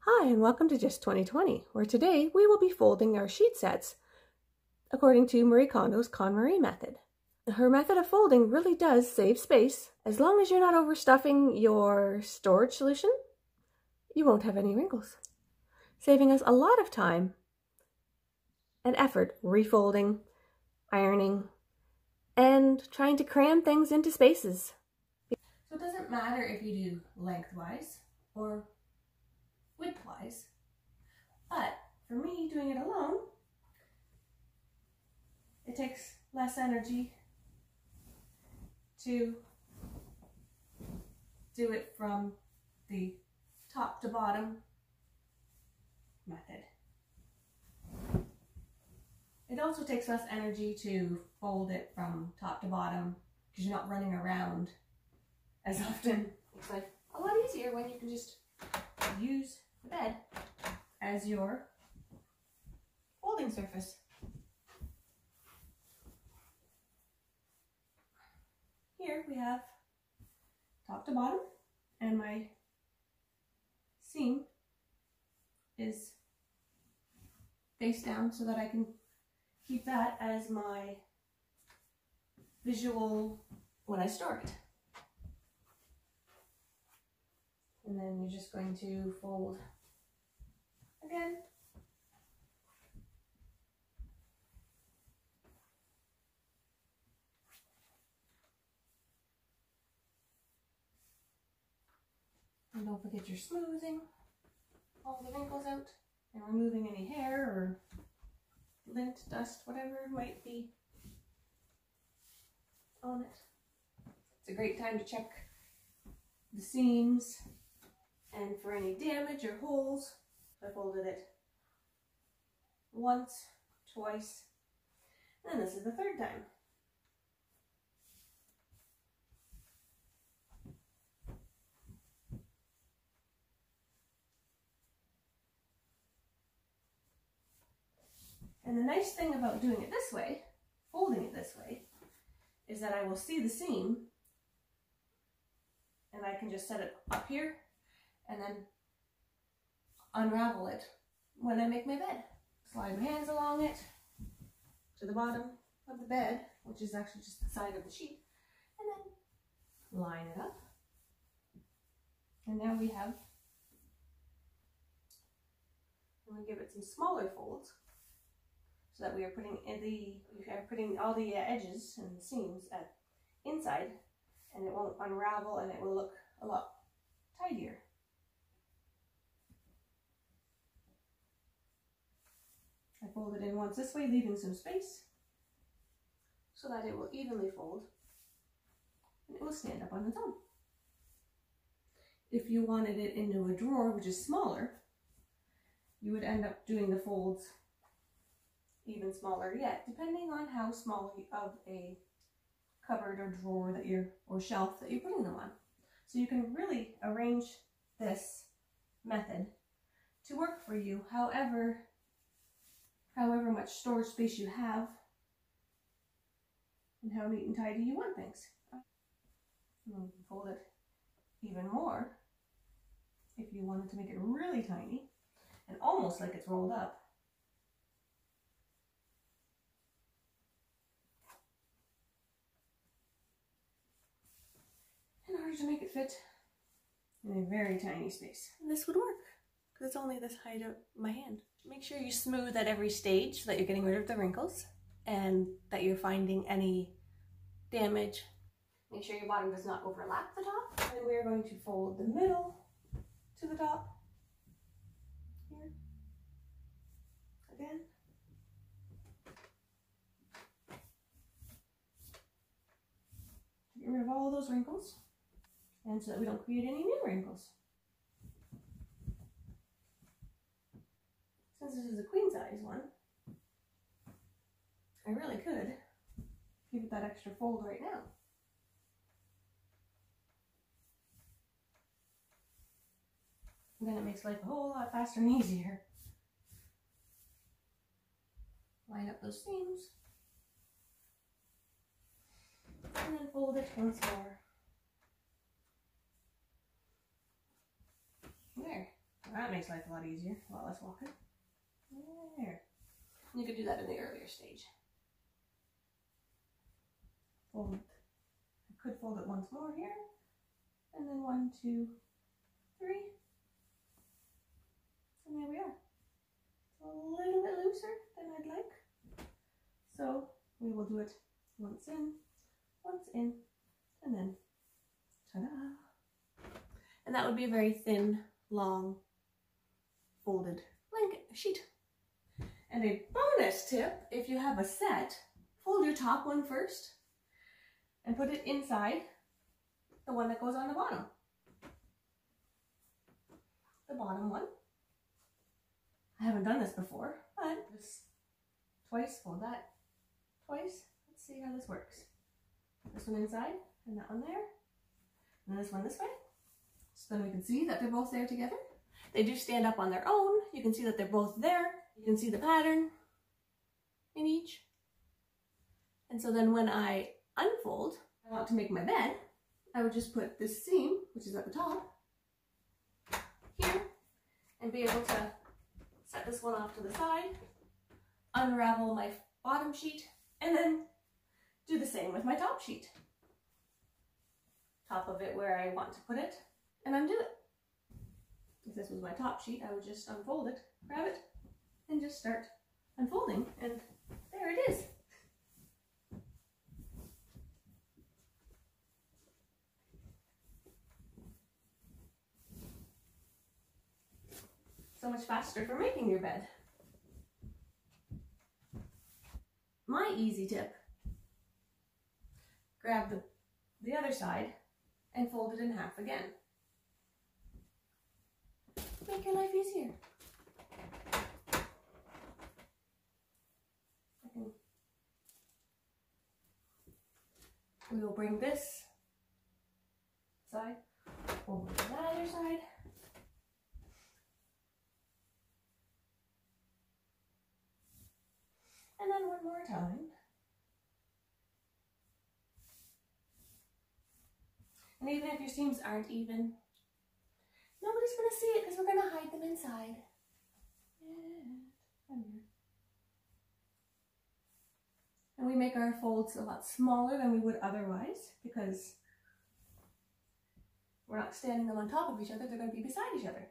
Hi, and welcome to Just 2020, where today we will be folding our sheet sets according to Marie Kondo's Konmari method. Her method of folding really does save space. As long as you're not overstuffing your storage solution, you won't have any wrinkles, saving us a lot of time and effort refolding, ironing, and trying to cram things into spaces. So it doesn't matter if you do lengthwise or widthwise, but for me, doing it alone, it takes less energy to do it from the top to bottom method. It also takes less energy to fold it from top to bottom because you're not running around as often. It's like a lot easier when you can just use the bed as your folding surface. Here we have top to bottom, and my seam is face down so that I can keep that as my visual when I store it. And then you're just going to fold again. And don't forget your smoothing all the wrinkles out and removing any hair or lint, dust, whatever might be on it. It's a great time to check the seams and for any damage or holes. I folded it once, twice, and this is the third time. And the nice thing about doing it this way, folding it this way, is that I will see the seam and I can just set it up here and then unravel it when I make my bed. Slide my hands along it to the bottom of the bed, which is actually just the side of the sheet, and then line it up. And now we have, I'm going to give it some smaller folds so that we are putting all the edges and the seams inside, and it won't unravel and it will look a lot tidier. I fold it in once this way, leaving some space so that it will evenly fold and it will stand up on its own. If you wanted it into a drawer, which is smaller, you would end up doing the folds even smaller yet, depending on how small of a cupboard or drawer that or shelf that you're putting them on. So you can really arrange this method to work for you however much storage space you have and how neat and tidy you want things. And you can fold it even more if you wanted to make it really tiny and almost like it's rolled up. In order to make it fit in a very tiny space. And this would work because it's only this height of my hand. Make sure you smooth at every stage so that you're getting rid of the wrinkles and that you're finding any damage. Make sure your bottom does not overlap the top. And we're going to fold the middle to the top here again. Get rid of all those wrinkles, and so that we don't create any new wrinkles. Since this is a queen size one, I really could give it that extra fold right now. And then it makes life a whole lot faster and easier. Line up those seams. And then fold it once more. There. That makes life a lot easier, a lot less walking. There. You could do that in the earlier stage. Fold it. I could fold it once more here. And then 1, 2, 3. And there we are. It's a little bit looser than I'd like. So we will do it once in, and then ta-da! And that would be a very thin, long, folded blanket sheet. And a bonus tip, if you have a set, fold your top one first and put it inside the one that goes on the bottom. The bottom one. I haven't done this before, but just twice, fold that twice. Let's see how this works. This one inside and that one there. And this one this way. So then we can see that they're both there together. They do stand up on their own. You can see that they're both there. You can see the pattern in each. And so then when I unfold, I want to make my bed, I would just put this seam, which is at the top, here, and be able to set this one off to the side, unravel my bottom sheet, and then do the same with my top sheet. Top of it where I want to put it, and undo it. If this was my top sheet, I would just unfold it, grab it, and just start unfolding, and there it is. So much faster for making your bed. My easy tip, grab the other side and fold it in half again. Make your life easier. We will bring this side over to the other side. And then one more time. And even if your seams aren't even, nobody's going to see it because we're going to hide them inside. And we make our folds a lot smaller than we would otherwise because we're not standing them on top of each other, they're going to be beside each other.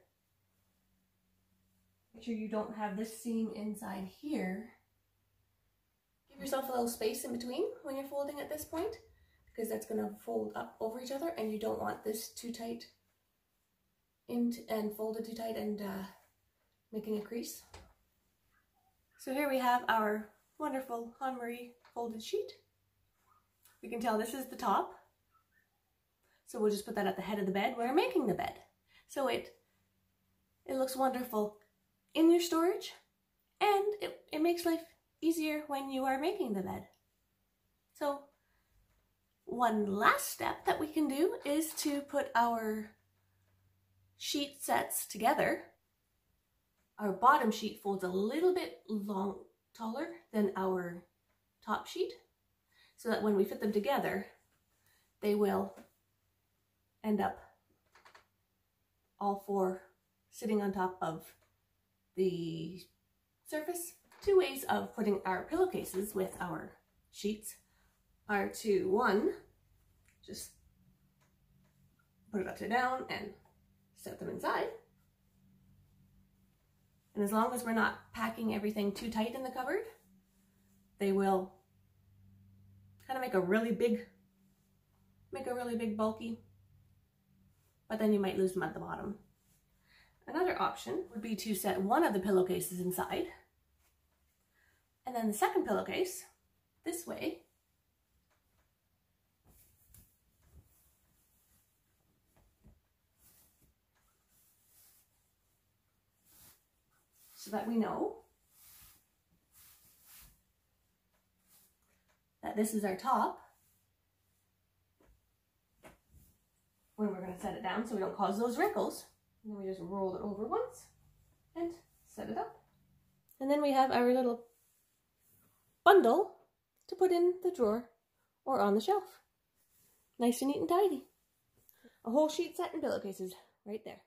Make sure you don't have this seam inside here. Give yourself a little space in between when you're folding at this point, because that's going to fold up over each other and you don't want this too tight and folded too tight and making a crease. So here we have our wonderful Konmari folded sheet. We can tell this is the top. So we'll just put that at the head of the bed. We're making the bed. So it looks wonderful in your storage, and it makes life easier when you are making the bed. So one last step that we can do is to put our sheet sets together. Our bottom sheet folds a little bit taller than our top sheet, so that when we fit them together, they will end up all four sitting on top of the surface. Two ways of putting our pillowcases with our sheets are to, one, just put it upside down and set them inside. And as long as we're not packing everything too tight in the cupboard, they will kind of make a really big bulky, but then you might lose them at the bottom. Another option would be to set one of the pillowcases inside, and then the second pillowcase this way. So that we know that this is our top when we're going to set it down, so we don't cause those wrinkles. And then we just roll it over once and set it up. And then we have our little bundle to put in the drawer or on the shelf. Nice and neat and tidy. A whole sheet set and pillowcases right there.